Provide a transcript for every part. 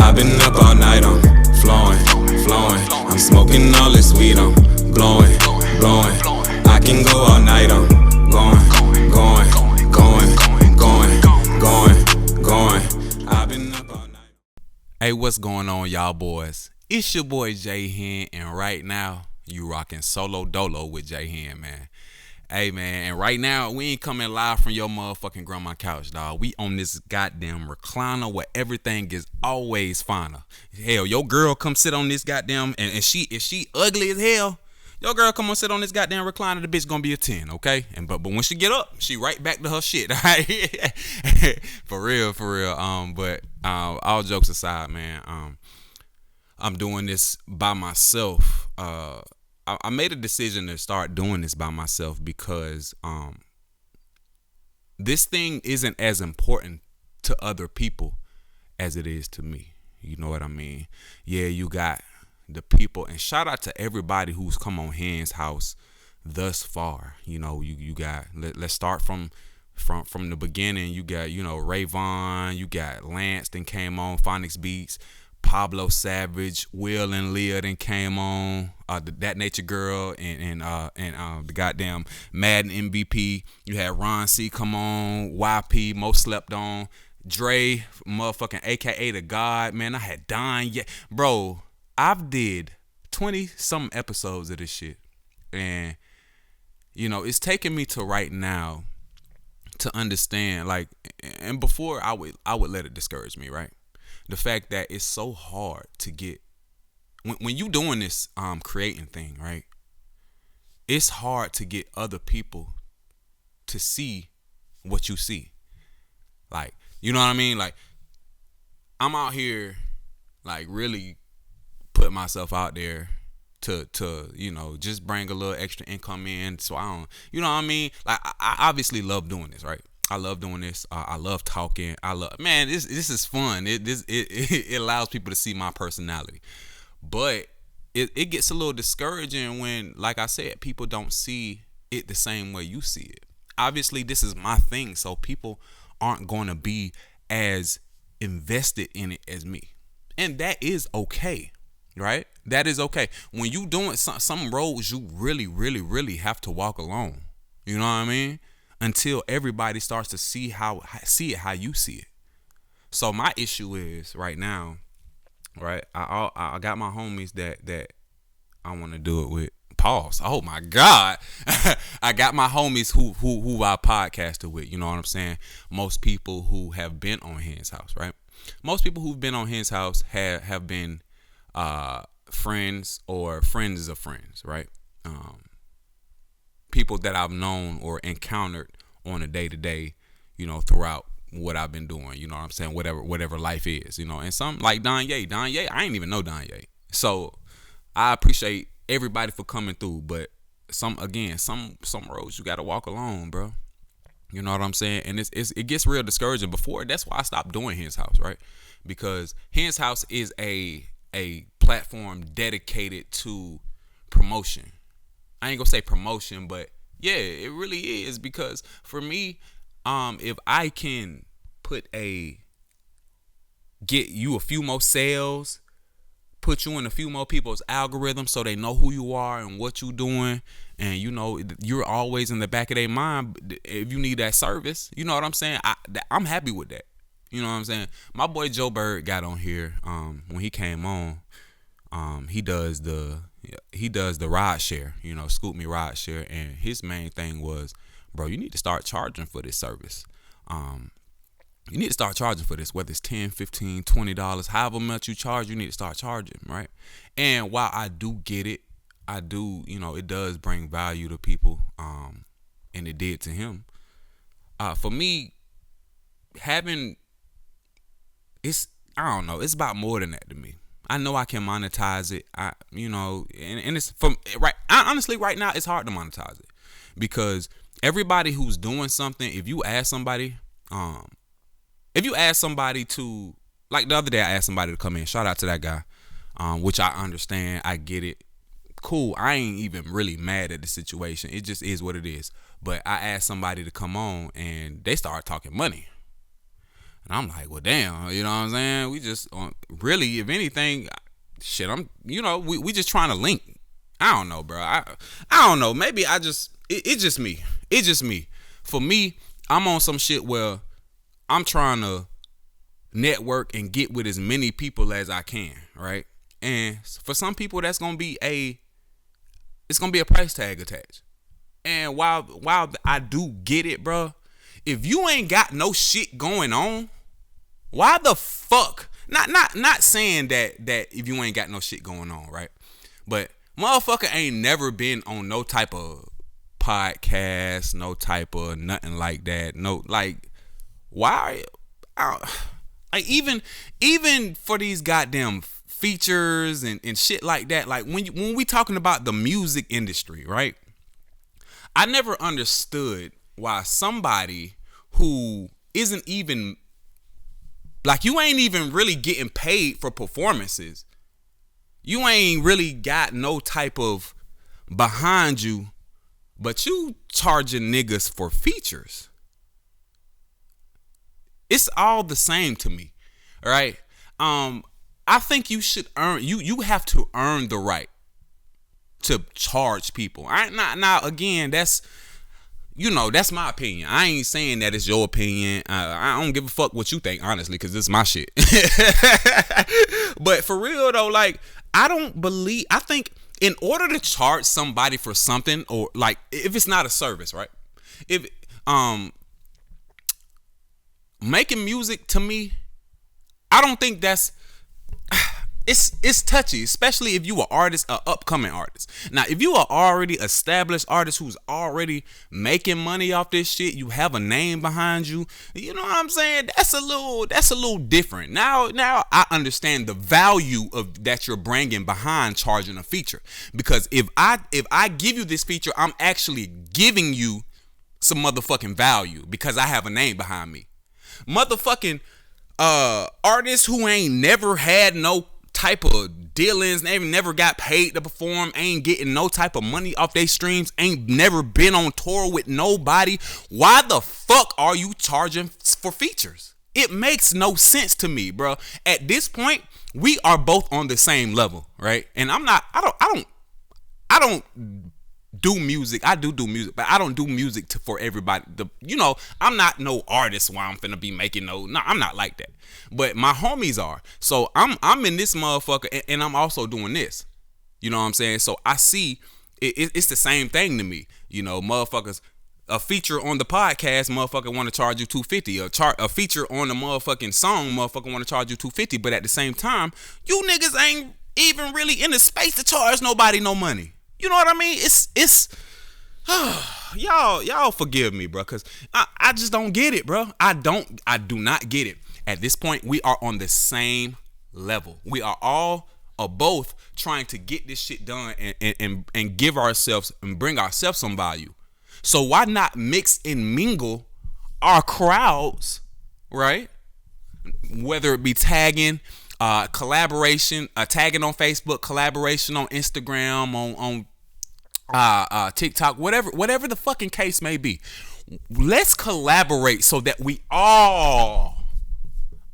I've been up all night, I'm flowing. I'm smoking all this weed, I'm blowing. I can go all night, I'm going. I've been up all night. Hey, what's going on, y'all boys? It's your boy J Hen, and right now you rocking Solo Dolo with J Hen, man. Hey, man, and right now we ain't coming live from your motherfucking grandma couch, dog. We on this goddamn recliner where everything is always finer. Hell, your girl come sit on this goddamn, and if she ugly as hell, your girl come on sit on this goddamn recliner, the bitch gonna be a 10, okay? And but when she get up, she right back to her shit, all right? For real. But all jokes aside, man, I'm doing this by myself. I made a decision to start doing this by myself because this thing isn't as important to other people as it is to me. You know what I mean? Yeah, you got the people, and shout out to everybody who's come on Hens House thus far. You know, you got, let's start from the beginning. You got, you know, Rayvon, you got Lance then came on, Phonics Beats, Pablo Savage, Will and Leah then came on, That Nature Girl, and the goddamn Madden MVP. You had Ron C come on, YP, Most Slept On, Dre, motherfucking AKA the God, man. I had Don, yeah, bro. I've did 20 some episodes of this shit, and you know it's taking me to right now to understand, like, and before I would let it discourage me, right? The fact that it's so hard to get when you doing this creating thing, right? It's hard to get other people to see what you see. Like, you know what I mean? Like, I'm out here like really put myself out there to you know, just bring a little extra income in, so I don't, you know what I mean? Like, I obviously love doing this, right? I love doing this. I love talking. Man, this is fun. It allows people to see my personality, but it gets a little discouraging when, like I said, people don't see it the same way you see it. Obviously, this is my thing, so people aren't going to be as invested in it as me, and that is okay. Right? That is okay. When you doing some roads, you really have to walk alone. You know what I mean? Until everybody starts to see it how you see it. So my issue is right now, right? I got my homies that I want to do it with. Pause. Oh my God. I got my homies who I podcasted with. You know what I'm saying? Most people who have been on Hens House, right? Most people who've been on Hens House have been friends or friends of friends, right? People that I've known or encountered on a day-to-day, you know, throughout what I've been doing, you know what I'm saying? Whatever life is, you know. And some like Donye, I ain't even know Donye. So I appreciate everybody for coming through, but some roads you gotta walk alone, bro. You know what I'm saying? And it gets real discouraging. Before, that's why I stopped doing Hens House, right? Because Hens House is a platform dedicated to promotion. I ain't gonna say promotion, but yeah, it really is, because for me, if I can get you a few more sales, put you in a few more people's algorithms so they know who you are and what you're doing, and you know you're always in the back of their mind if you need that service. You know what I'm saying? I'm happy with that. You know what I'm saying? My boy Joe Bird got on here when he came on. He does the ride share, you know, Scoop Me ride share, and his main thing was, bro, you need to start charging for this service. You need to start charging for this, whether it's $10, $15, $20, however much you charge, you need to start charging, right? And while I do get it, you know, it does bring value to people, and it did to him. For me, I don't know, it's about more than that to me. I know I can monetize it. You know, and it's honestly, right now, it's hard to monetize it, because everybody who's doing something, if you ask somebody to, like the other day, I asked somebody to come in. Shout out to that guy, which I understand. I get it. Cool. I ain't even really mad at the situation. It just is what it is. But I asked somebody to come on, and they started talking money. And I'm like, well, damn, you know what I'm saying? We just really, if anything, shit, we just trying to link. I don't know, bro. I don't know. Maybe it's just me. It's just me. For me, I'm on some shit where I'm trying to network and get with as many people as I can, right? And for some people, that's gonna be a price tag attached. And while I do get it, bro, if you ain't got no shit going on, why the fuck? Not saying that if you ain't got no shit going on, right? But motherfucker ain't never been on no type of podcast, no type of nothing like that. No, like, why? Like, even for these goddamn features and shit like that. Like, when we talking about the music industry, right? I never understood why somebody who isn't even, like, you ain't even really getting paid for performances. You ain't really got no type of behind you, but you charging niggas for features. It's all the same to me, all right? I think you should you have to earn the right to charge people. Now again, that's my opinion. I ain't saying that it's your opinion. I don't give a fuck what you think, honestly, because this is my shit. But for real though, like, I think in order to charge somebody for something, or like, if it's not a service, right? If making music, to me, I don't think that's it's touchy, especially if you are artist, an upcoming artist. Now, if you are already established artist who's already making money off this shit, you have a name behind you, you know what I'm saying? That's a little different. Now I understand the value of that you're bringing behind charging a feature, because if I give you this feature, I'm actually giving you some motherfucking value because I have a name behind me. Motherfucking artists who ain't never had no type of dealings, they never got paid to perform, ain't getting no type of money off their streams, ain't never been on tour with nobody. Why the fuck are you charging for features? It makes no sense to me, bro. At this point, we are both on the same level, right? And I don't do music. I do music, but I don't do music for everybody. I'm not no artist where I'm finna be making no, I'm not like that. But my homies are. So I'm in this motherfucker, and I'm also doing this. You know what I'm saying? So I see it's the same thing to me. Motherfuckers, a feature on the podcast, motherfucker want to charge you $250. A feature on the motherfucking song, motherfucker want to charge you $250. But at the same time, you niggas ain't even really in the space to charge nobody no money. You know what I mean? It's y'all forgive me, bro, because I just don't get it, bro. I do not get it. At this point, we are on the same level. We are all or both trying to get this shit done and give ourselves and bring ourselves some value. So why not mix and mingle our crowds, right? Whether it be tagging, collaboration, tagging on Facebook, collaboration on Instagram, on TikTok, whatever the fucking case may be. Let's collaborate so that we all.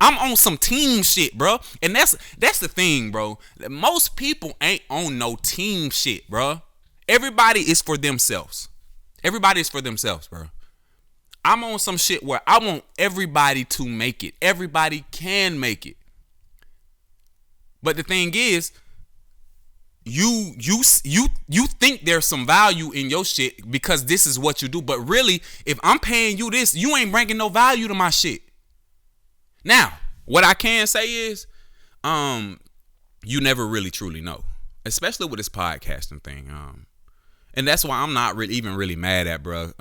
I'm on some team shit, bro, and that's the thing, bro. Most people ain't on no team shit, bro. Everybody is for themselves. Everybody is for themselves, bro. I'm on some shit where I want everybody to make it. Everybody can make it. But the thing is, you think there's some value in your shit because this is what you do. But really, if I'm paying you this, you ain't bringing no value to my shit. Now, what I can say is, you never really truly know, especially with this podcasting thing. And that's why I'm not really mad at, bro.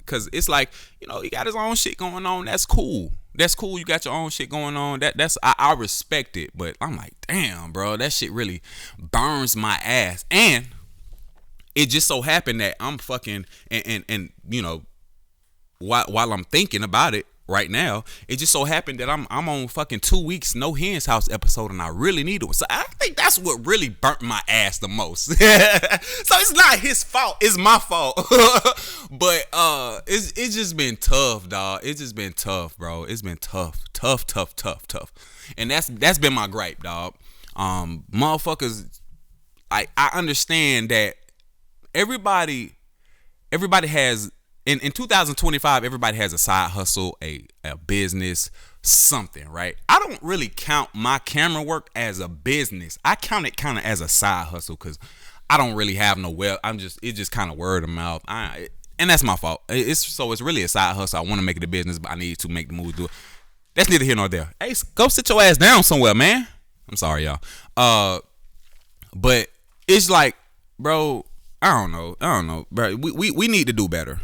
Cause it's like, he got his own shit going on. That's cool. That's cool. You got your own shit going on. I respect it. But I'm like, damn, bro, that shit really burns my ass. And it just so happened that I'm fucking and while I'm thinking about it, right now. It just so happened that I'm on fucking 2 weeks no Hens House episode, and I really need it. So I think that's what really burnt my ass the most. So it's not his fault, it's my fault. But it's just been tough, dog. It's just been tough, bro. It's been tough. And that's been my gripe, dog. Motherfuckers, I understand that everybody has in 2025, everybody has a side hustle, a business, something, right? I don't really count my camera work as a business. I count it kind of as a side hustle because I don't really have no it's just kind of word of mouth. And that's my fault. It's really a side hustle. I want to make it a business, but I need to make the move to do it. That's neither here nor there. Hey, go sit your ass down somewhere, man. I'm sorry, y'all. But it's like, bro, I don't know, bro. We need to do better.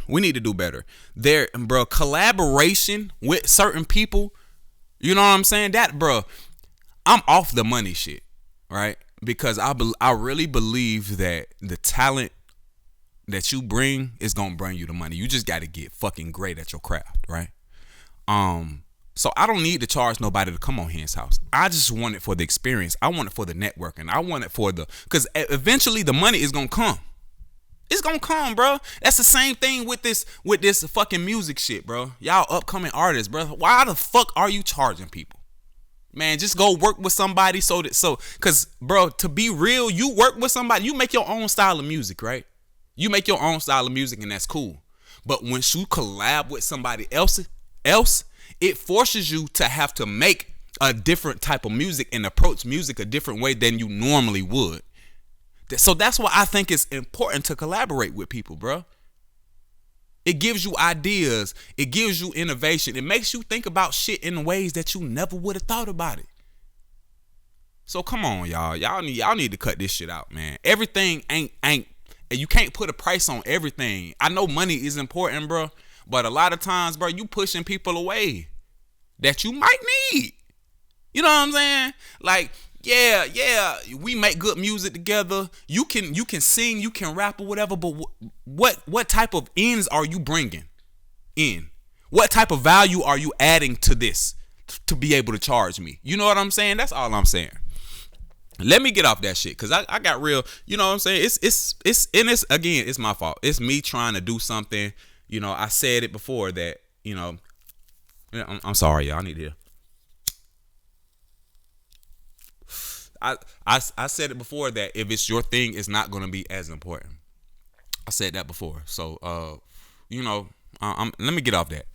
Bro, collaboration with certain people, you know what I'm saying? That, bro, I'm off the money shit, right? Because I really believe that the talent that you bring is gonna bring you the money. You just got to get fucking great at your craft, right? So I don't need to charge nobody to come on Hens House. I just want it for the experience. I want it for the networking. I want it for because eventually the money is gonna come. It's gonna come, bro. That's the same thing with this fucking music shit, bro. Y'all upcoming artists, bro. Why the fuck are you charging people? Man, just go work with somebody cause bro, to be real, you work with somebody, you make your own style of music, right? You make your own style of music and that's cool. But once you collab with somebody else, it forces you to have to make a different type of music and approach music a different way than you normally would. So that's why I think it's important to collaborate with people, bro. It gives you ideas. It gives you innovation. It makes you think about shit in ways that you never would have thought about it. So come on, y'all. Y'all need to cut this shit out, man. Everything ain't. You can't put a price on everything. I know money is important, bro. But a lot of times, bro, you pushing people away that you might need. You know what I'm saying? Like, yeah, we make good music together. You can sing, you can rap or whatever, but what type of ends are you bringing in? What type of value are you adding to this to be able to charge me? You know what I'm saying? That's all I'm saying. Let me get off that shit because I got real. You know what I'm saying? It's my fault. It's me trying to do something. You know, I said it before that, you know, I'm sorry, y'all. I need to. I said it before that if it's your thing, it's not going to be as important. I said that before. So, you know, let me get off that.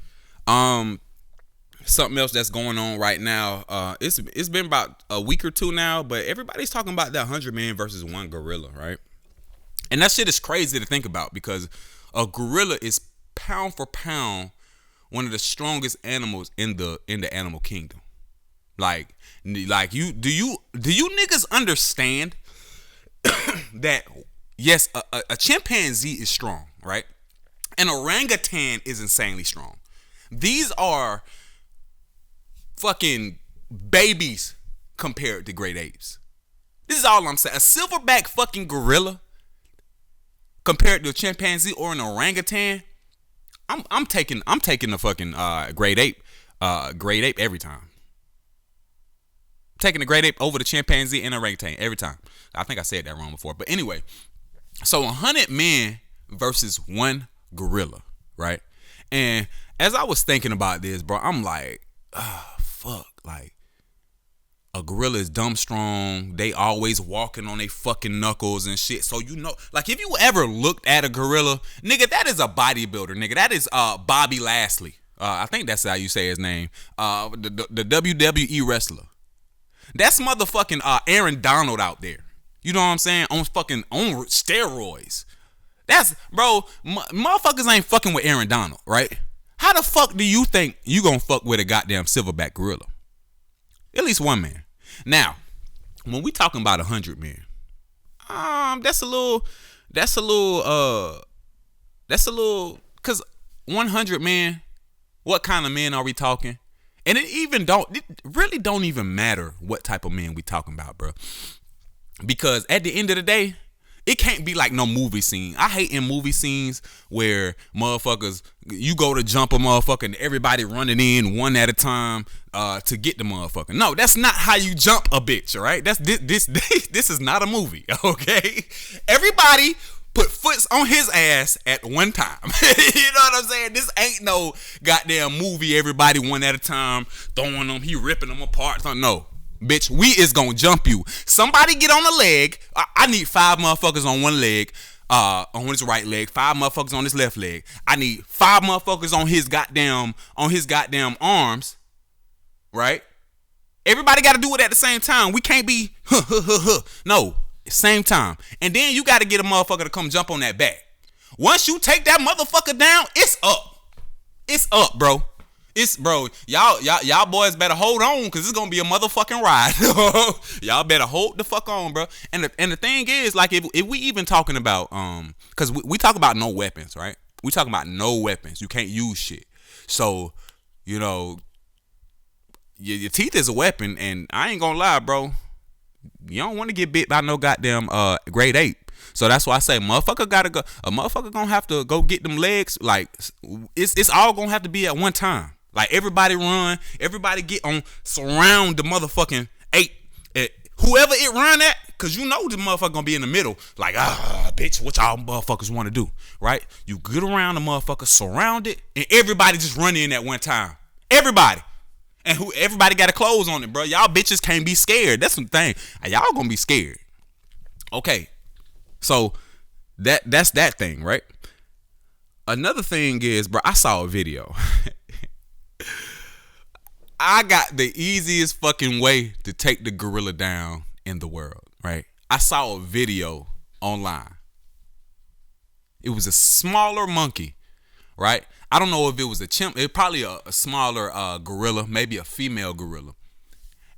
Something else that's going on right now. It's been about a week or two now, but everybody's talking about that 100 man versus one gorilla, right? And that shit is crazy to think about because a gorilla is pound for pound one of the strongest animals in the animal kingdom. Like you do you niggas understand that yes, a chimpanzee is strong, right? An orangutan is insanely strong. These are fucking babies compared to great apes. This is all I'm saying. A silverback fucking gorilla compared to a chimpanzee or an orangutan, I'm taking the fucking great ape every time. Taking the great ape over the chimpanzee and orangutan every time. I think I said that wrong before, but anyway. So 100 men versus one gorilla, right? And as I was thinking about this, bro, I'm like, fuck, like a gorilla is dumb strong. They always walking on their fucking knuckles and shit. So you know, like if you ever looked at a gorilla, nigga, that is a bodybuilder, nigga. That is Bobby Lashley. I think that's how you say his name. The WWE wrestler. That's motherfucking Aaron Donald out there. You know what I'm saying? On steroids. That's, bro, motherfuckers ain't fucking with Aaron Donald, right? How the fuck do you think you gonna fuck with a goddamn silverback gorilla? At least one man. Now, when we talking about 100 men, that's a little, cause 100 men, what kind of men are we talking? And it really don't even matter what type of men we talking about, bro. Because at the end of the day, It can't be like no movie scene. I hate in movie scenes where motherfuckers, you go to jump a motherfucker and everybody running in one at a time to get the motherfucker. No, that's not how you jump a bitch, all right? This is not a movie, okay? Everybody put foots on his ass at one time. You know what I'm saying? This ain't no goddamn movie, everybody one at a time, throwing them, he ripping them apart. No. Bitch, we is gonna jump you. Somebody get on a leg. I need 5 motherfuckers on one leg, on his right leg, 5 motherfuckers on his left leg. I need 5 motherfuckers on his goddamn arms. Right? Everybody gotta do it at the same time. We can't be no, same time. And then you gotta get a motherfucker to come jump on that back. Once you take that motherfucker down, it's up. It's up, bro. Y'all boys better hold on, cause it's gonna be a motherfucking ride. Y'all better hold the fuck on, bro. And the thing is, like, if we even talking about cause we talk about no weapons, right? We talking about no weapons. You can't use shit. So, you know, your teeth is a weapon, and I ain't gonna lie, bro. You don't want to get bit by no goddamn grade 8. So that's why I say motherfucker gonna have to go get them legs. Like, it's all gonna have to be at one time. Like, everybody run, everybody get on, surround the motherfucking 8. Whoever it run at, cause you know the motherfucker gonna be in the middle. Like, bitch, what y'all motherfuckers want to do, right? You get around the motherfucker, surround it, and everybody just run in at one time. Everybody. And everybody got a clothes on it, bro. Y'all bitches can't be scared. That's the thing. Y'all gonna be scared. Okay. So that's that thing, right? Another thing is, bro, I saw a video. I got the easiest fucking way to take the gorilla down in the world, right? I saw a video online. It was a smaller monkey, right? I don't know if it was a chimp. It probably a smaller gorilla, maybe a female gorilla.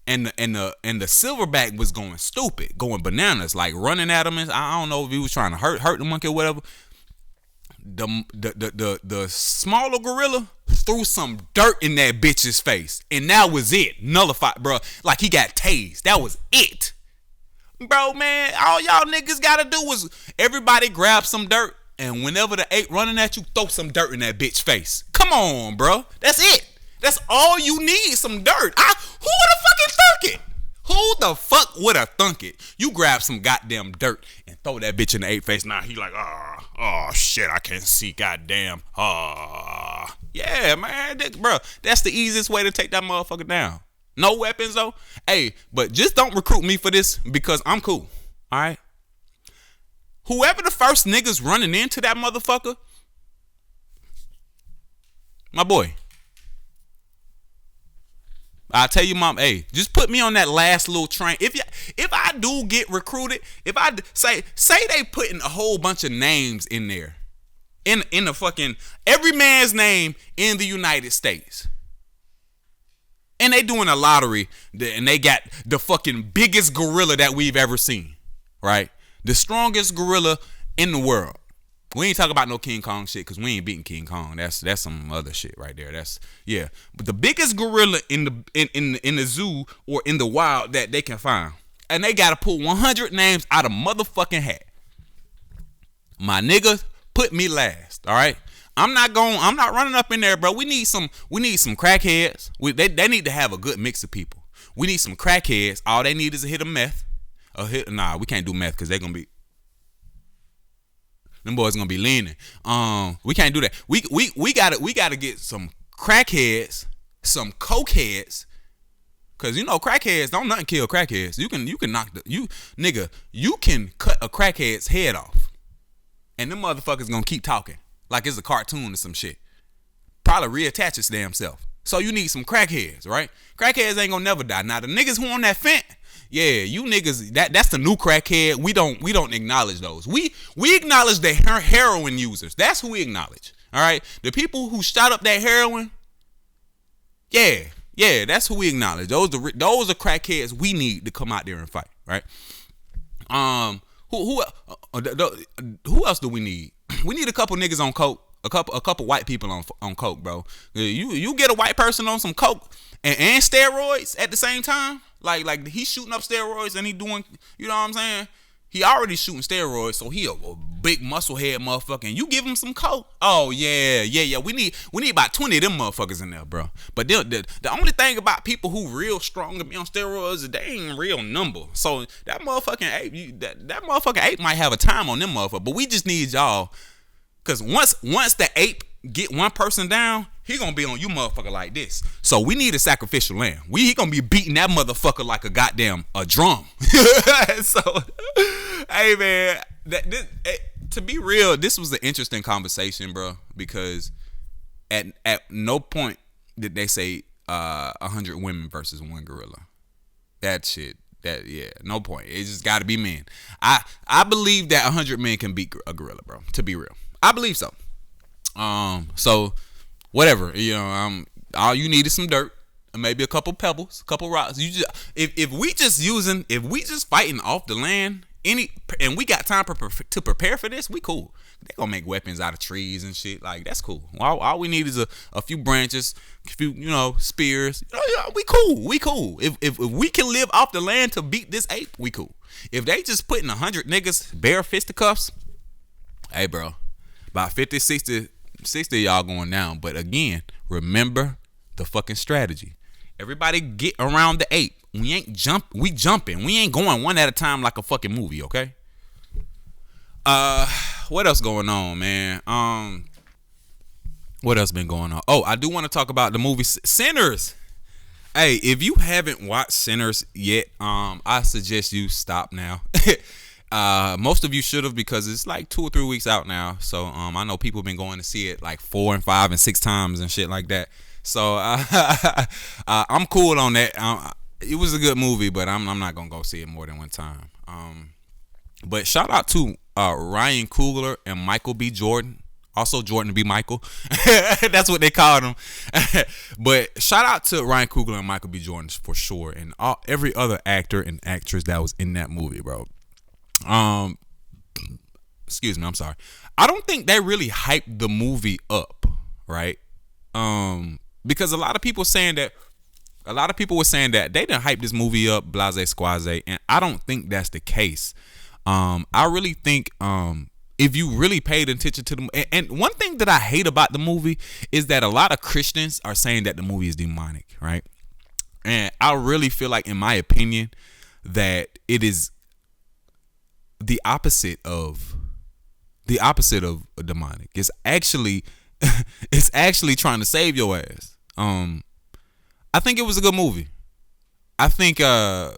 And the silverback was going stupid, going bananas, like running at him. And I don't know if he was trying to hurt the monkey or whatever. The smaller gorilla threw some dirt in that bitch's face, and that was it. Nullified, bro. Like, he got tased. That was it, bro. Man, all y'all niggas gotta do was everybody grab some dirt, and whenever the 8 running at you, throw some dirt in that bitch face. Come on, bro. That's it. That's all you need, some dirt. Who would have fucking thunk it? Who the fuck would have thunk it? You grab some goddamn dirt and throw that bitch in the 8 face. Now he like, oh shit, I can't see, goddamn. Yeah, man, bro, that's the easiest way to take that motherfucker down. No weapons though. Hey, but just don't recruit me for this, because I'm cool. All right. Whoever the first niggas running into that motherfucker, my boy, I'll tell you, mom, hey, just put me on that last little train. If I do get recruited, if I say they putting a whole bunch of names in there, in the fucking every man's name in the United States, and they doing a lottery, and they got the fucking biggest gorilla that we've ever seen, right? The strongest gorilla in the world. We ain't talking about no King Kong shit, because we ain't beating King Kong. That's some other shit right there. Yeah. But the biggest gorilla in the zoo or in the wild that they can find, and they gotta pull 100 names out of motherfucking hat. My niggas, put me last. All right. I'm not running up in there, bro. We need some crackheads. They need to have a good mix of people. We need some crackheads. All they need is a hit of meth. Nah, we can't do meth, because they're gonna be. Them boys gonna be leaning. We can't do that. We gotta get some crackheads, some cokeheads, cause you know crackheads don't nothing kill crackheads. You can knock you can cut a crackhead's head off, and them motherfuckers gonna keep talking like it's a cartoon or some shit. Probably reattach its damn self. So you need some crackheads, right? Crackheads ain't gonna never die. Now the niggas who on that fent. Yeah, you niggas, that's the new crackhead. We don't acknowledge those. We acknowledge the heroin users. That's who we acknowledge. All right, the people who shot up that heroin. Yeah, that's who we acknowledge. Those are crackheads we need to come out there and fight. Right? Who else do we need? We need a couple niggas on coke. A couple white people on coke, bro. You get a white person on some coke and steroids at the same time. Like he's shooting up steroids and he doing, you know what I'm saying? He already shooting steroids, so he a big muscle head motherfucker. And you give him some coke. Oh yeah. We need about 20 of them motherfuckers in there, bro. But the only thing about people who real strong to be on steroids is they ain't real number. So that motherfucking ape, that motherfucking ape might have a time on them motherfuckers. But we just need y'all, cause once the ape get one person down, he gonna be on you motherfucker like this. So we need a sacrificial lamb. He gonna be beating that motherfucker like a goddamn drum. So, hey man, to be real, this was an interesting conversation, bro. Because at no point did they say 100 women versus one gorilla. That shit. No point. It just got to be men. I believe that 100 men can beat a gorilla, bro. To be real, I believe so. So whatever, all you need is some dirt, and maybe a couple pebbles, a couple rocks. You just if we just fighting off the land, and we got time to prepare for this, we cool. They gonna make weapons out of trees and shit. Like, that's cool. All we need is a few branches, a few spears. We cool. If we can live off the land to beat this ape, we cool. If they just putting 100 niggas bare fisticuffs, hey bro, about 50, 60 of y'all going down. But again, remember the fucking strategy. Everybody get around the ape. We jumping. We ain't going one at a time like a fucking movie, okay? What else going on, man? What else been going on? Oh, I do want to talk about the movie Sinners. Hey, if you haven't watched Sinners yet, I suggest you stop now. Most of you should have, because it's like 2 or 3 weeks out now. So I know people have been going to see it like 4 and 5 and 6 times and shit like that. So I'm cool on that. It was a good movie, but I'm not gonna go see it more than one time. But shout out to Ryan Coogler and Michael B. Jordan. Also Jordan B. Michael. That's what they called him. But shout out to Ryan Coogler and Michael B. Jordan for sure, and every other actor and actress that was in that movie, bro. Excuse me, I'm sorry. I don't think they really hyped the movie up, right? Because a lot of people were saying that they didn't hype this movie up, blase squaze, and I don't think that's the case. I really think if you really paid attention to the, and one thing that I hate about the movie is that a lot of Christians are saying that the movie is demonic, right? And I really feel like, in my opinion, that it is the opposite of demonic. It's actually trying to save your ass. I think it was a good movie. I think the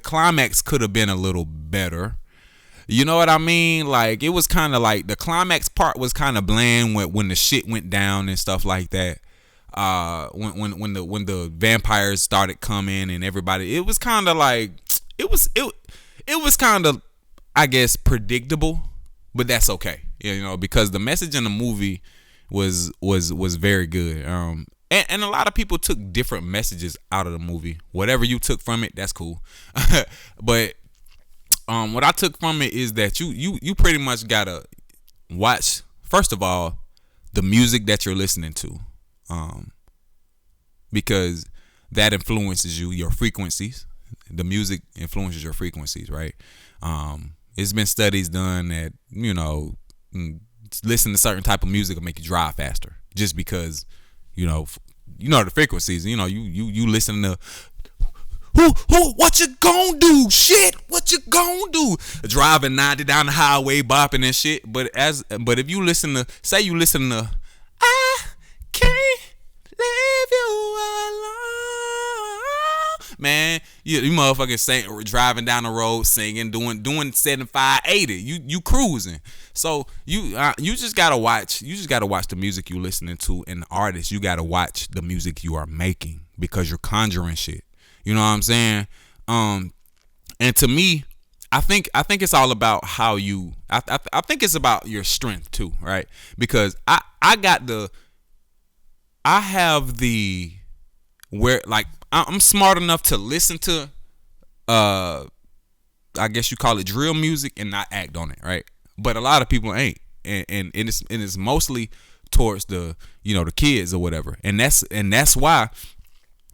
climax could have been a little better. You know what I mean? Like, it was kind of like the climax part was kind of bland when the shit went down and stuff like that. When the vampires started coming and everybody, it was kind of like it was kind of, I guess, predictable, but that's okay. Because the message in the movie was very good. And a lot of people took different messages out of the movie. Whatever you took from it, that's cool. But what I took from it is that you pretty much gotta watch, first of all, the music that you're listening to, because that influences your frequencies. The music influences your frequencies, right? It's been studies done that listen to certain type of music will make you drive faster, just because the frequencies. You listen to what you gonna do? Shit, what you gonna do? Driving 90 down the highway, bopping and shit. But if you listen to, say you listen to, I can't leave you alone, man. You motherfucking driving down the road singing, doing 75, 80. You cruising. So you just gotta watch. You just gotta watch the music you listening to and the artists. You gotta watch the music you are making, because you're conjuring shit. You know what I'm saying? And to me, I think it's all about how you. I think it's about your strength too, right? Because I have the where, like, I'm smart enough to listen to I guess you call it drill music and not act on it, right? But a lot of people ain't, and it's mostly towards the the kids or whatever, and that's why.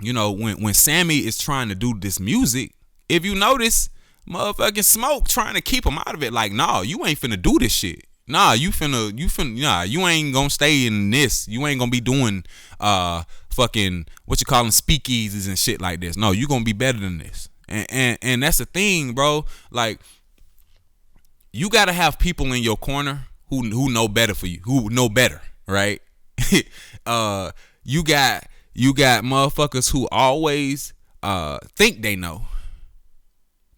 When Sammy is trying to do this music, if you notice, Motherfucking Smoke trying to keep him out of it. Like, nah, you ain't finna do this shit. Nah, you ain't gonna stay in this. You ain't gonna be doing fucking what you calling speakeasies and shit like this. No, you gonna be better than this. And that's the thing, bro. Like, you gotta have people in your corner who know better for you, who know better, right? You got motherfuckers who always think they know.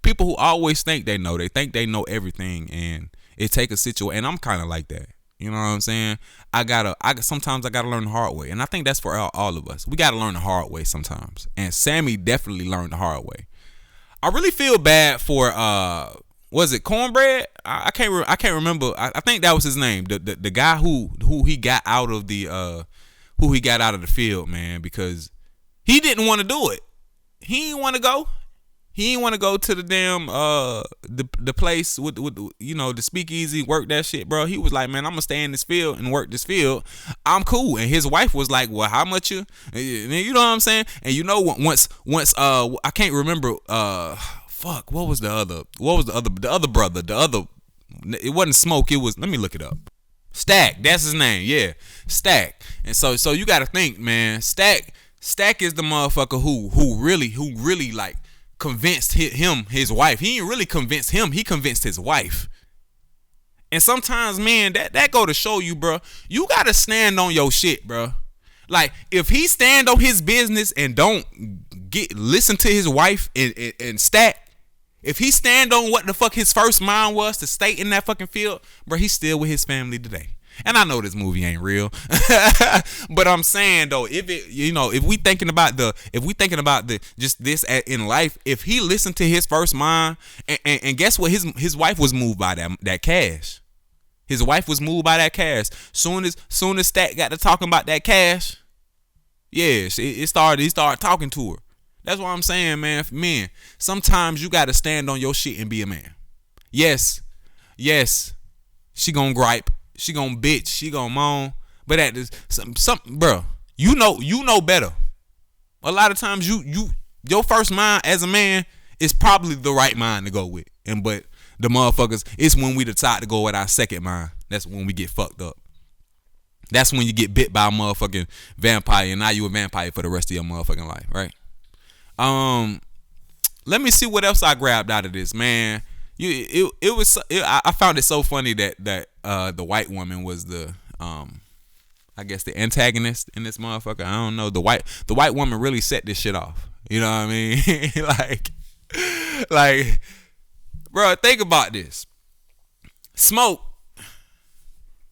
People who always think they know. They think they know everything, and it take a situation. And I'm kind of like that. You know what I'm saying? Sometimes I gotta learn the hard way, and I think that's for all of us. We gotta learn the hard way sometimes. And Sammy definitely learned the hard way. I really feel bad for was it Cornbread? I can't remember. I think that was his name. The guy who he got out of the field, man, because he didn't want to do it. He didn't want to go. He didn't want to go to the damn the place with the speakeasy, work that shit, bro. He was like, man, I'm gonna stay in this field and work this field. I'm cool. And his wife was like, well, how much you know what I'm saying? And once I can't remember fuck, what was the other brother? It wasn't Smoke, it was, let me look it up. Stack, that's his name. Yeah, Stack. And so you gotta think, man, Stack is the motherfucker who really like convinced his wife. He ain't really convinced him, he convinced his wife. And sometimes, man, that go to show you, bro, you gotta stand on your shit, bro. Like, if he stand on his business and don't listen to his wife and Stack, if he stand on what the fuck his first mind was to stay in that fucking field, bro, he's still with his family today. And I know this movie ain't real, but I'm saying though, if we thinking about just this in life, if he listened to his first mind, and guess what, his wife was moved by that cash. His wife was moved by that cash. Soon as Stack got to talking about that cash, yeah, he started talking to her. That's what I'm saying, man. Men, sometimes you got to stand on your shit and be a man. Yes, she gonna gripe. She gonna bitch, she gonna moan, but at this, bro, you know better. A lot of times, your first mind as a man is probably the right mind to go with, but the motherfuckers, it's when we decide to go with our second mind. That's when we get fucked up. That's when you get bit by a motherfucking vampire, and now you a vampire for the rest of your motherfucking life, right? Let me see what else I grabbed out of this, man. I found it so funny that the white woman was the I guess the antagonist in this motherfucker. I don't know. The white woman really set this shit off. You know what I mean? like, bro, think about this. Smoke.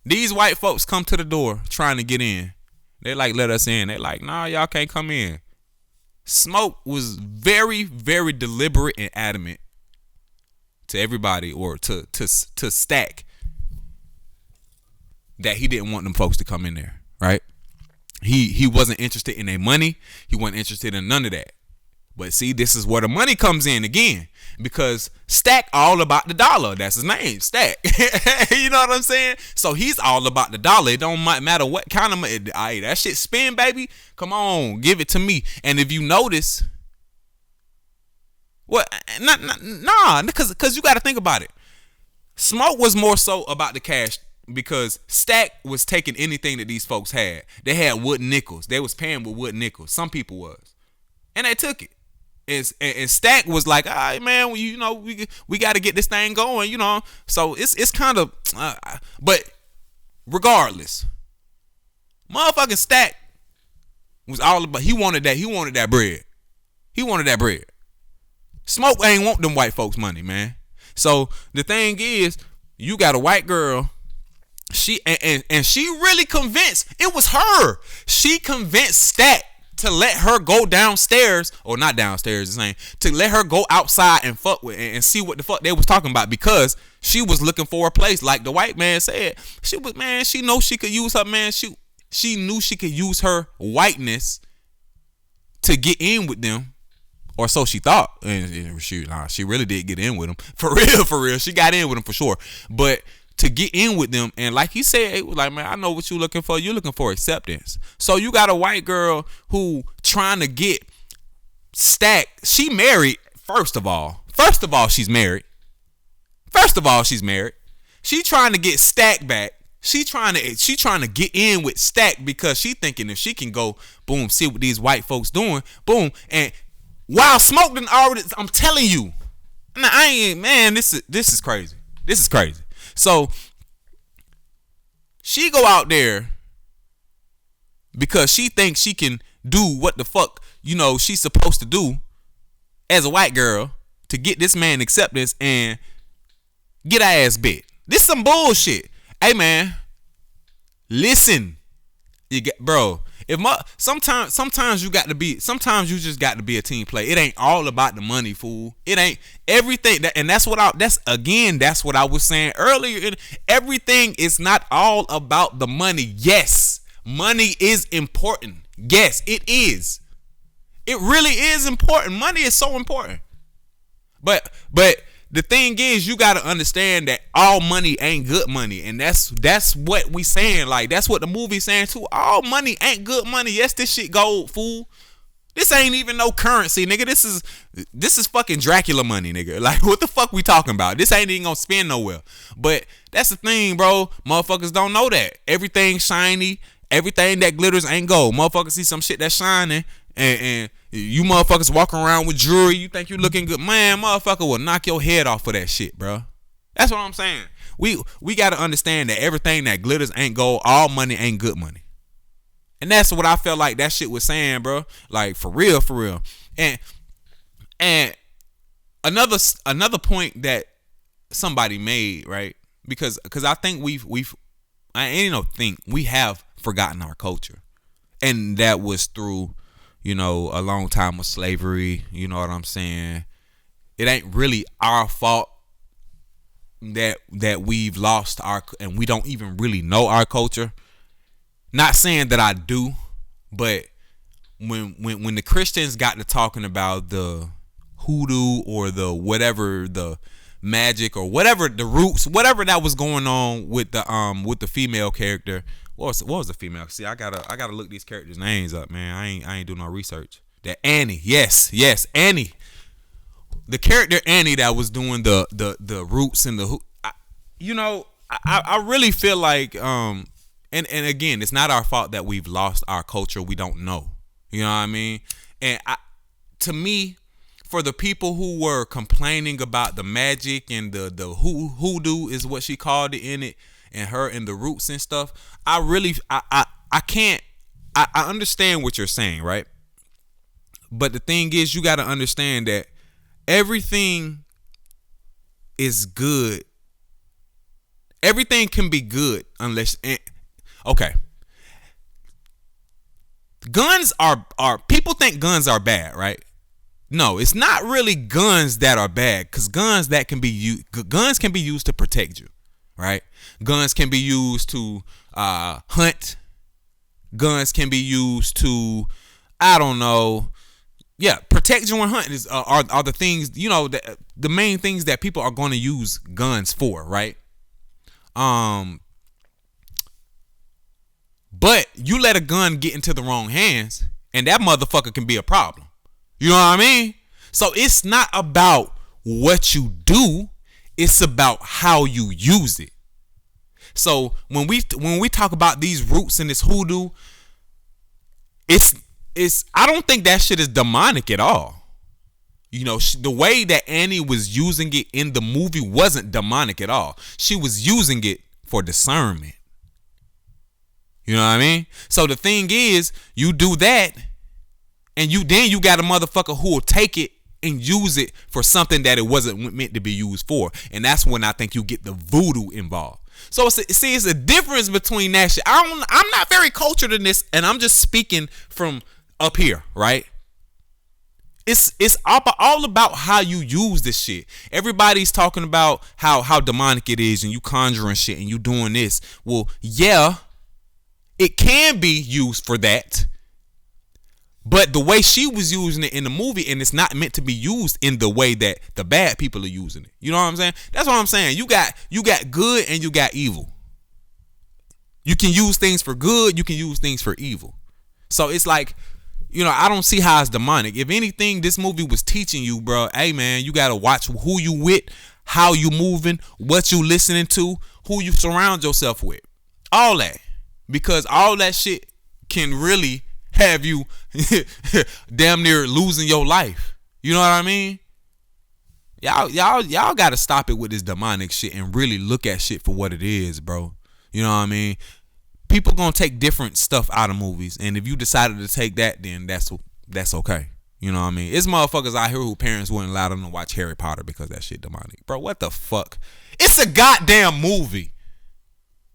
These white folks come to the door trying to get in. They like, let us in. They like, nah, y'all can't come in. Smoke was very, very deliberate and adamant to everybody, or to Stack, that he didn't want them folks to come in there, right? He wasn't interested in their money. He wasn't interested in none of that. But see, this is where the money comes in again, because Stack all about the dollar. That's his name, Stack. You know what I'm saying? So he's all about the dollar. It don't matter what kind of money. That shit spin, baby. Come on, give it to me. And if you notice, nah, because you got to think about it. Smoke was more so about the cash, because Stack was taking anything that these folks had. They had wooden nickels. They was paying with wooden nickels. Some people was, and they took it. And Stack was like, all right, man, we got to get this thing going, So it's kind of, but regardless, motherfucking Stack was all about. He wanted that bread. He wanted that bread. Smoke ain't want them white folks' money, man. So the thing is, you got a white girl. She really convinced. It was her. She convinced Stack to let her go downstairs, or not downstairs, to let her go outside and fuck with and see what the fuck they was talking about, because she was looking for a place. Like the white man said, she know she could use her, man. She knew she could use her whiteness to get in with them. Or so she thought. And she really did get in with him. For real. She got in with him for sure. But to get in with them, and like he said, it was like, man, I know what you're looking for. You're looking for acceptance. So you got a white girl who trying to get Stack. She married, first of all. First of all, she's married. She trying to get Stack back. She trying to get in with Stack because she thinking if she can go, boom, see what these white folks doing, boom, and while Smoke done already, I'm telling you, this is crazy. This is crazy. So she go out there because she thinks she can do what the fuck, she's supposed to do as a white girl to get this man acceptance and get her ass bit. This is some bullshit. Hey man, listen, sometimes you just got to be a team player. It ain't all about the money, fool. It ain't everything that's what I was saying earlier. Everything is not all about the money. Yes, money is important. Yes, it is. It really is important. Money is so important. But the thing is, you gotta understand that all money ain't good money, and that's what we saying. Like, that's what the movie's saying too. All money ain't good money. Yes, this shit gold, fool. This ain't even no currency, nigga. This is fucking Dracula money, nigga. Like, what the fuck we talking about? This ain't even gonna spend nowhere. But that's the thing, bro. Motherfuckers don't know that. Everything shiny, everything that glitters ain't gold. Motherfuckers see some shit that's shining, and you motherfuckers walking around with jewelry, you think you looking good, man, motherfucker will knock your head off for that shit, bro. That's what I'm saying. We got to understand that everything that glitters ain't gold. All money ain't good money. And that's what I felt like that shit was saying, bro. Like, for real. And another point that somebody made, right? Because I think we have forgotten our culture. And that was through, a long time of slavery. You know what I'm saying? It ain't really our fault that we've lost and we don't even really know our culture. Not saying that I do, but when the Christians got to talking about the hoodoo or the whatever, the magic or whatever, the roots, whatever that was going on with the female character. What was the female? See, I gotta look these characters' names up, man. I ain't doing no research. That Annie, yes, Annie, the character Annie that was doing the roots and the I really feel like and again, it's not our fault that we've lost our culture. We don't know, you know what I mean? And to me, for the people who were complaining about the magic and the hoodoo is what she called it in it, and her and the roots and stuff, I understand what you're saying, right? But the thing is, you got to understand that everything is good. Everything can be good unless, okay. Guns are people think guns are bad, right? No, it's not really guns that are bad, because guns can be used to protect you, right? Guns can be used to hunt. Guns can be used to, I don't know, protect you and hunt are the things, the main things that people are going to use guns for, right? But you let a gun get into the wrong hands, and that motherfucker can be a problem. You know what I mean? So it's not about what you do, it's about how you use it. So when we talk about these roots and this hoodoo, it's I don't think that shit is demonic at all. The way that Annie was using it in the movie wasn't demonic at all. She was using it for discernment. You know what I mean? So the thing is, you do that, and you got a motherfucker who will take it and use it for something that it wasn't meant to be used for. And that's when I think you get the voodoo involved. So it's a difference between that shit. I'm not very cultured in this, and I'm just speaking from up here, right? It's all about how you use this shit. Everybody's talking about how demonic it is, and you conjuring shit, and you doing this. Well, yeah, it can be used for that. But the way she was using it in the movie, and it's not meant to be used in the way that the bad people are using it. You know what I'm saying? That's what I'm saying. You got good and you got evil. You can use things for good. You can use things for evil. So it's like, I don't see how it's demonic. If anything, this movie was teaching you, bro, hey man, you gotta watch who you with, how you moving, what you listening to, who you surround yourself with. All that. Because all that shit can really have you damn near losing your life. You know what I mean? Y'all gotta stop it with this demonic shit and really look at shit for what it is, bro. You know what I mean? People gonna take different stuff out of movies, and if you decided to take that, then that's okay. You know what I mean? It's motherfuckers out here who parents wouldn't allow them to watch Harry Potter because that shit demonic. Bro, what the fuck? It's a goddamn movie.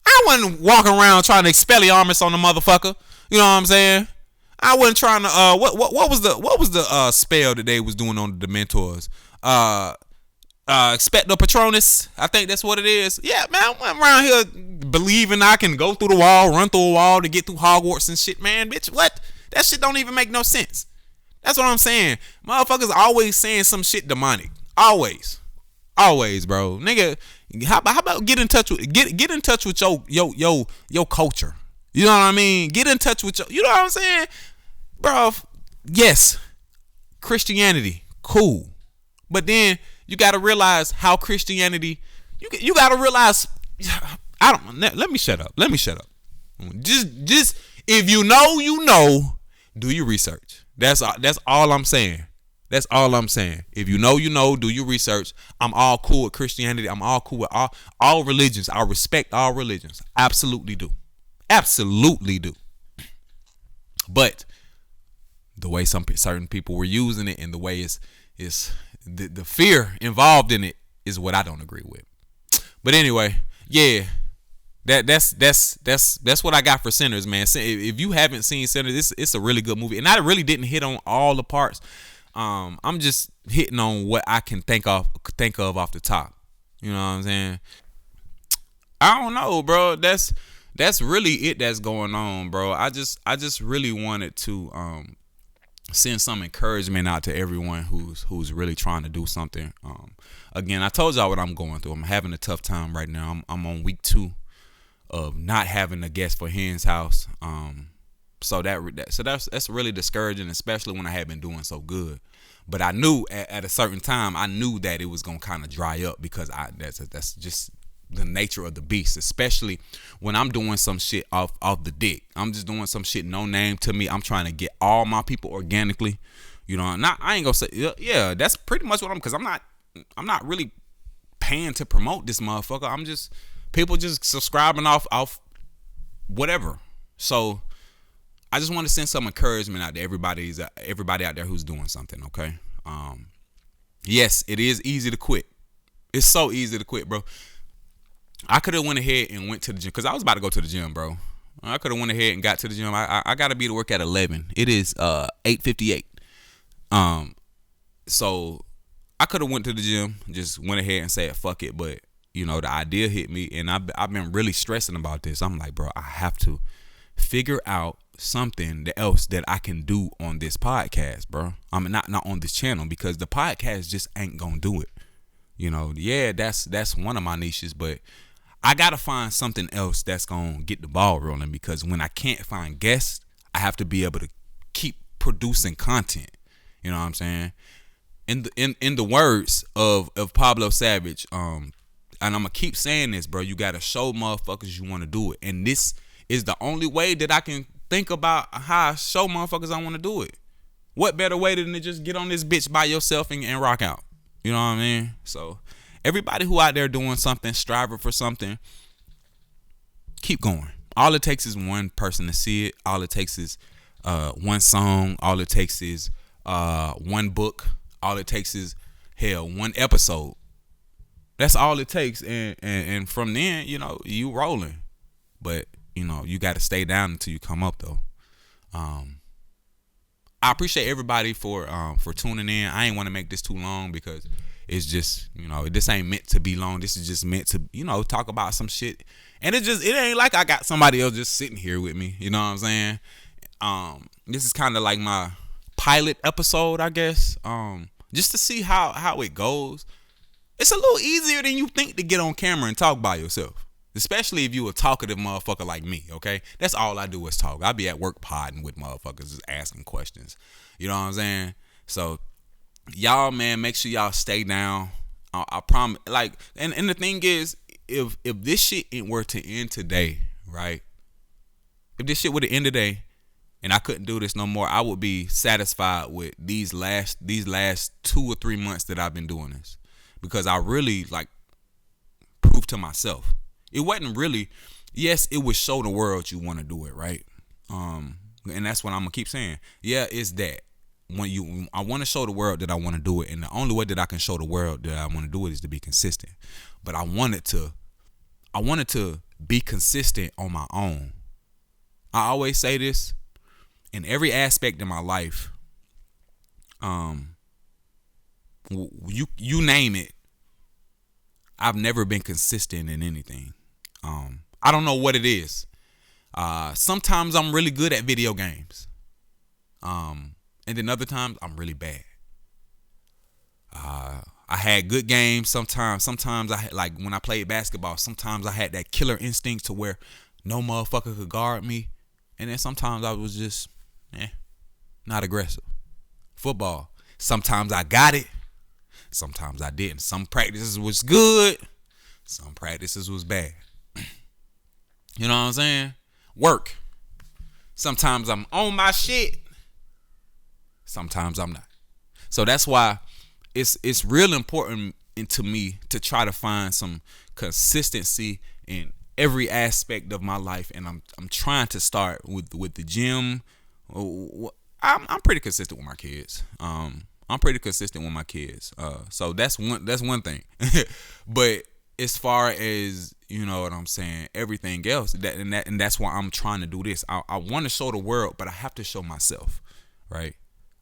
I wasn't walking around trying to Expelliarmus on the motherfucker. You know what I'm saying? I wasn't trying to what was the spell that they was doing on the Dementors? Expecto Patronus, I think that's what it is. Yeah, man, I'm around here believing I can go through the wall, run through a wall to get through Hogwarts and shit, man. Bitch, what? That shit don't even make no sense. That's what I'm saying. Motherfuckers always saying some shit demonic. Always, bro. Nigga, how about get in touch with your culture. You know what I mean? Get in touch with you know what I'm saying, bro? Yes, Christianity, cool, but then you got to realize how Christianity. You got to realize. I don't. Let me shut up. Just if you know. Do your research. That's all I'm saying. That's all I'm saying. If you know, do your research. I'm all cool with Christianity. I'm all cool with all religions. I respect all religions. Absolutely do. But the way certain people were using it and the way it's the fear involved in it is what I don't agree with. But anyway, yeah. That's what I got for Sinners, man. If you haven't seen Sinners, it's a really good movie, and I really didn't hit on all the parts. I'm just hitting on what I can think of off the top. You know what I'm saying? I don't know, bro. That's really it that's going on, bro. I just really wanted to send some encouragement out to everyone who's really trying to do something. Again, I told y'all what I'm going through. I'm having a tough time right now. I'm on week 2 of not having a guest for Hens house. So that's really discouraging, especially when I had been doing so good. But I knew at a certain time, I knew that it was gonna kind of dry up because that's just the nature of the beast, especially when I'm doing some shit off the dick. I'm just doing some shit no name to me. I'm trying to get all my people organically. You know, not I ain't gonna say yeah. That's pretty much what because I'm not really paying to promote this motherfucker. I'm just people just subscribing off whatever. So I just want to send some encouragement out to everybody out there who's doing something, okay? Yes, it is easy to quit. It's so easy to quit, bro. I could have went ahead and went to the gym because I was about to go to the gym, bro. I could have went ahead and got to the gym. I got to be to work at 11. It is 8:58. So I could have went to the gym, just went ahead and said fuck it, but the idea hit me, and I've been really stressing about this. I'm like, bro, I have to figure out something else that I can do on this podcast, bro. I'm not on this channel because the podcast just ain't gonna do it. Yeah, that's one of my niches, but I gotta find something else that's gonna get the ball rolling because when I can't find guests, I have to be able to keep producing content. You know what I'm saying? In the words of Pablo Savage, and I'm gonna keep saying this, bro. You gotta show motherfuckers you want to do it, and this is the only way that I can think about how I show motherfuckers I want to do it. What better way than to just get on this bitch by yourself and rock out? You know what I mean? So everybody who out there doing something, striving for something, keep going. All it takes is one person to see it. All it takes is one song. All it takes is one book. All it takes is one episode. That's all it takes, and from then, you rolling. But you got to stay down until you come up, though. I appreciate everybody for tuning in. I ain't want to make this too long because it's just this ain't meant to be long. This is just meant to talk about some shit, and it ain't like I got somebody else just sitting here with me. You know what I'm saying? This is kind of like my pilot episode, I guess. Just to see how it goes. It's a little easier than you think to get on camera and talk by yourself. Especially if you a talkative motherfucker like me, okay? That's all I do is talk. I be at work podding with motherfuckers, just asking questions. You know what I'm saying? So, y'all, man, make sure y'all stay down. I promise. Like, and the thing is, if this shit were to end today, right? If this shit were to end today, and I couldn't do this no more, I would be satisfied with these last 2 or 3 months that I've been doing this, because I really like proved to myself. It wasn't really, yes, it would show the world you want to do it, right? And that's what I'm gonna keep saying. Yeah, it's that I want to show the world that I want to do it, and the only way that I can show the world that I want to do it is to be consistent. But I wanted to be consistent on my own. I always say this in every aspect of my life. You name it. I've never been consistent in anything. I don't know what it is. Sometimes I'm really good at video games. And then other times I'm really bad. I had good games sometimes. Sometimes I had, like when I played basketball, sometimes I had that killer instinct to where no motherfucker could guard me. And then sometimes I was just, not aggressive. Football, sometimes I got it. Sometimes I didn't. Some practices was good. Some practices was bad. You know what I'm saying? Work. Sometimes I'm on my shit. Sometimes I'm not. So that's why it's real important to me to try to find some consistency in every aspect of my life, and I'm trying to start with the gym. I'm pretty consistent with my kids. So that's one thing. But as far as, you know what I'm saying, everything else, and that's why I'm trying to do this. I want to show the world, but I have to show myself, right?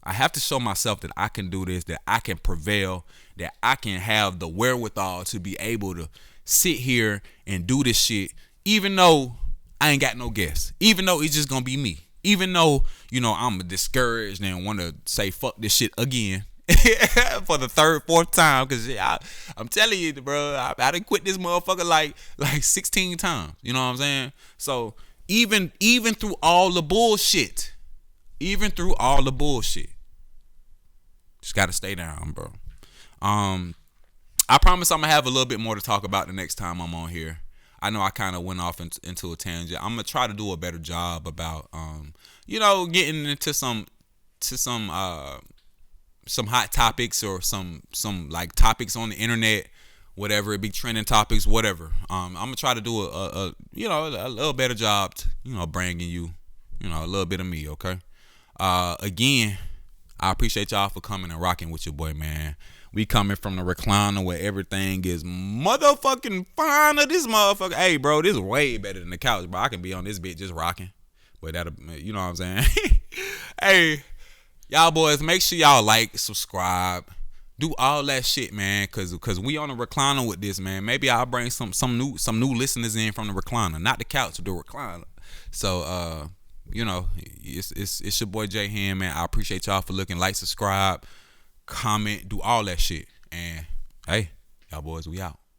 I have to show myself that I can do this, that I can prevail, that I can have the wherewithal to be able to sit here and do this shit, even though I ain't got no guests, even though it's just gonna be me, even though, you know, I'm discouraged and want to say fuck this shit again for the third, fourth time, because I'm telling you, bro, I done quit this motherfucker like 16 times. You know what I'm saying? So even through all the bullshit, just gotta stay down, bro. I promise I'm gonna have a little bit more to talk about the next time I'm on here. I know I kind of went off into a tangent. I'm gonna try to do a better job about, getting into some hot topics or some like topics on the internet, whatever it be, trending topics, whatever. I'm gonna try to do a little better job, bringing you, a little bit of me. Okay. Again, I appreciate y'all for coming and rocking with your boy, man. We coming from the recliner where everything is motherfucking fine of this motherfucker. Hey, bro, this is way better than the couch, bro. I can be on this bitch just rocking. But that'll, you know what I'm saying? Hey, y'all boys, make sure y'all like, subscribe, do all that shit, man. Cause we on the recliner with this, man. Maybe I'll bring some new listeners in from the recliner, not the couch, the recliner. So it's your boy J Hen, man. I appreciate y'all for looking. Like, subscribe, comment, do all that shit. And hey, y'all boys, we out.